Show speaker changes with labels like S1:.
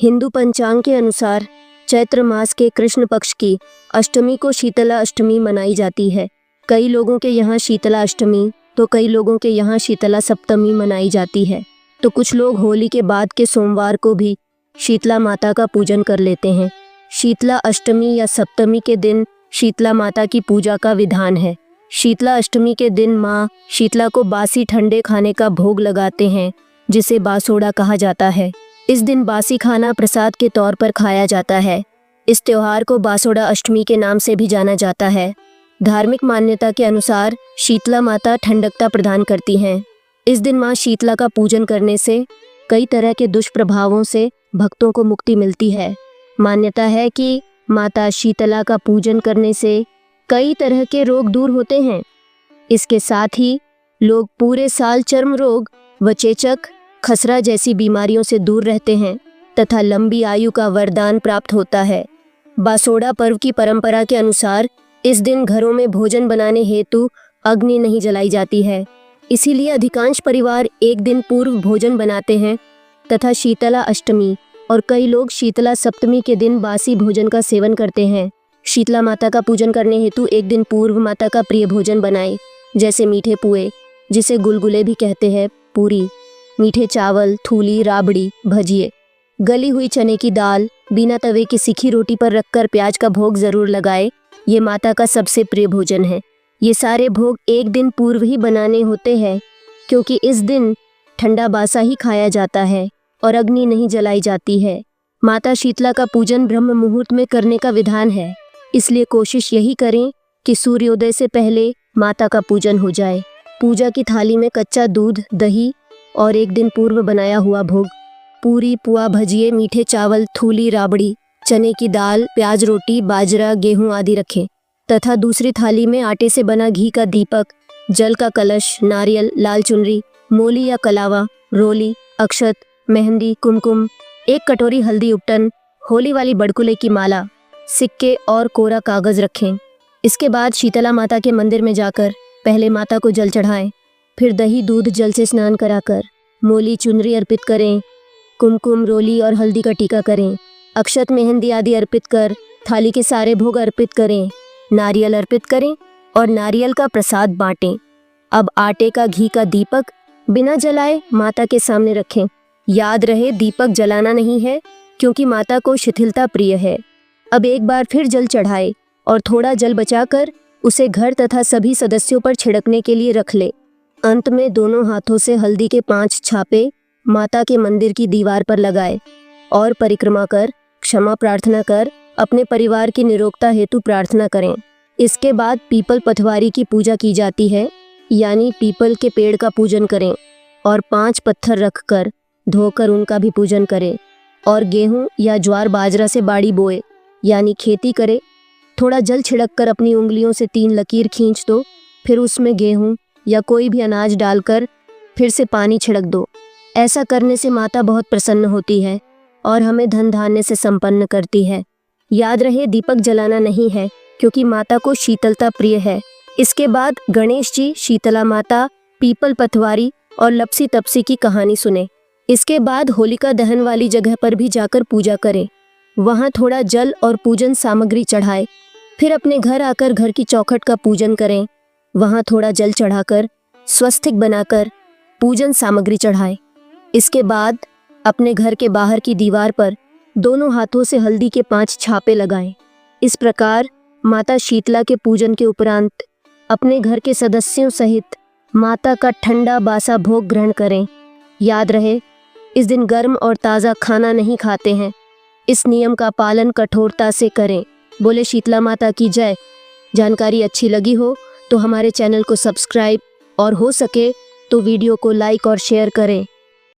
S1: हिंदू पंचांग के अनुसार चैत्र मास के कृष्ण पक्ष की अष्टमी को शीतला अष्टमी मनाई जाती है। कई लोगों के यहाँ शीतला अष्टमी तो कई लोगों के यहाँ शीतला सप्तमी मनाई जाती है। तो कुछ लोग होली के बाद के सोमवार को भी शीतला माता का पूजन कर लेते हैं। शीतला अष्टमी या सप्तमी के दिन शीतला माता की पूजा का विधान है। शीतला अष्टमी के दिन माँ शीतला को बासी ठंडे खाने का भोग लगाते हैं, जिसे बासोड़ा कहा जाता है। इस दिन बासी खाना प्रसाद के तौर पर खाया जाता है। इस त्योहार को बासोड़ा अष्टमी के नाम से भी जाना जाता है। धार्मिक मान्यता के अनुसार शीतला माता ठंडकता प्रदान करती हैं। इस दिन माँ शीतला का पूजन करने से कई तरह के दुष्प्रभावों से भक्तों को मुक्ति मिलती है। मान्यता है कि माता शीतला का पूजन करने से कई तरह के रोग दूर होते हैं। इसके साथ ही लोग पूरे साल चर्म रोग व चेचक, खसरा जैसी बीमारियों से दूर रहते हैं तथा लंबी आयु का वरदान प्राप्त होता है। बासोड़ा पर्व की परंपरा के अनुसार इस दिन घरों में भोजन बनाने हेतु अग्नि नहीं जलाई जाती है। इसीलिए अधिकांश परिवार एक दिन पूर्व भोजन बनाते हैं तथा शीतला अष्टमी और कई लोग शीतला सप्तमी के दिन बासी भोजन का सेवन करते हैं। शीतला माता का पूजन करने हेतु एक दिन पूर्व माता का प्रिय भोजन बनाएं, जैसे मीठे पुए, जिसे गुलगुले भी कहते हैं, पूरी, मीठे चावल, थूली, राबड़ी, भजिए, गली हुई चने की दाल, बिना तवे की सिखी रोटी पर रखकर प्याज का भोग जरूर लगाए। ये माता का सबसे प्रिय भोजन है। ये सारे भोग एक दिन पूर्व ही बनाने होते हैं, क्योंकि इस दिन ठंडा बासा ही खाया जाता है और अग्नि नहीं जलाई जाती है। माता शीतला का पूजन ब्रह्म मुहूर्त में करने का विधान है, इसलिए कोशिश यही करें कि सूर्योदय से पहले माता का पूजन हो जाए। पूजा की थाली में कच्चा दूध, दही और एक दिन पूर्व बनाया हुआ भोग, पूरी, पुआ, भजिए, मीठे चावल, थूली, राबड़ी, चने की दाल, प्याज रोटी, बाजरा, गेहूं आदि रखें तथा दूसरी थाली में आटे से बना घी का दीपक, जल का कलश, नारियल, लाल चुनरी, मोली या कलावा, रोली, अक्षत, मेहंदी, कुमकुम, एक कटोरी हल्दी उपटन, होली वाली बड़कुले की माला, सिक्के और कोरा कागज रखें। इसके बाद शीतला माता के मंदिर में जाकर पहले माता को जल चढ़ाएं, फिर दही दूध जल से स्नान कराकर मोली चुनरी अर्पित करें, कुमकुम, रोली और हल्दी का टीका करें, अक्षत, मेहंदी आदि अर्पित कर थाली के सारे भोग अर्पित करें, नारियल अर्पित करें और नारियल का प्रसाद बांटें। अब आटे का घी का दीपक बिना जलाए माता के सामने रखें। याद रहे, दीपक जलाना नहीं है, क्योंकि माता को शिथिलता प्रिय है। अब एक बार फिर जल चढ़ाए और थोड़ा जल बचाकर उसे घर तथा सभी सदस्यों पर छिड़कने के लिए रख ले। अंत में दोनों हाथों से हल्दी के 5 छापे माता के मंदिर की दीवार पर लगाए और परिक्रमा कर क्षमा प्रार्थना कर अपने परिवार की निरोगता हेतु प्रार्थना करें। इसके बाद पीपल पथवारी की पूजा की जाती है, यानी पीपल के पेड़ का पूजन करें और 5 पत्थर रखकर धोकर उनका भी पूजन करें और गेहूं या ज्वार बाजरा से बाड़ी बोए, यानी खेती करे। थोड़ा जल छिड़क कर अपनी उंगलियों से 3 लकीर खींच दो, फिर उसमें गेहूं या कोई भी अनाज डालकर फिर से पानी छिड़क दो। ऐसा करने से माता बहुत प्रसन्न होती है और हमें धन धान्य से संपन्न करती है। याद रहे, दीपक जलाना नहीं है, क्योंकि माता को शीतलता प्रिय है। इसके बाद गणेश जी, शीतला माता, पीपल पथवारी और लपसी तपसी की कहानी सुने। इसके बाद होलिका दहन वाली जगह पर भी जाकर पूजा करें। वहाँ थोड़ा जल और पूजन सामग्री चढ़ाए। फिर अपने घर आकर घर की चौखट का पूजन करें। वहाँ थोड़ा जल चढ़ाकर स्वस्तिक बनाकर पूजन सामग्री चढ़ाएं। इसके बाद अपने घर के बाहर की दीवार पर दोनों हाथों से हल्दी के 5 छापे लगाएं। इस प्रकार माता शीतला के पूजन के उपरांत अपने घर के सदस्यों सहित माता का ठंडा बासा भोग ग्रहण करें। याद रहे, इस दिन गर्म और ताज़ा खाना नहीं खाते हैं। इस नियम का पालन कठोरता से करें। बोले शीतला माता की जय। जानकारी अच्छी लगी हो तो हमारे चैनल को सब्सक्राइब और हो सके तो वीडियो को लाइक और शेयर करें।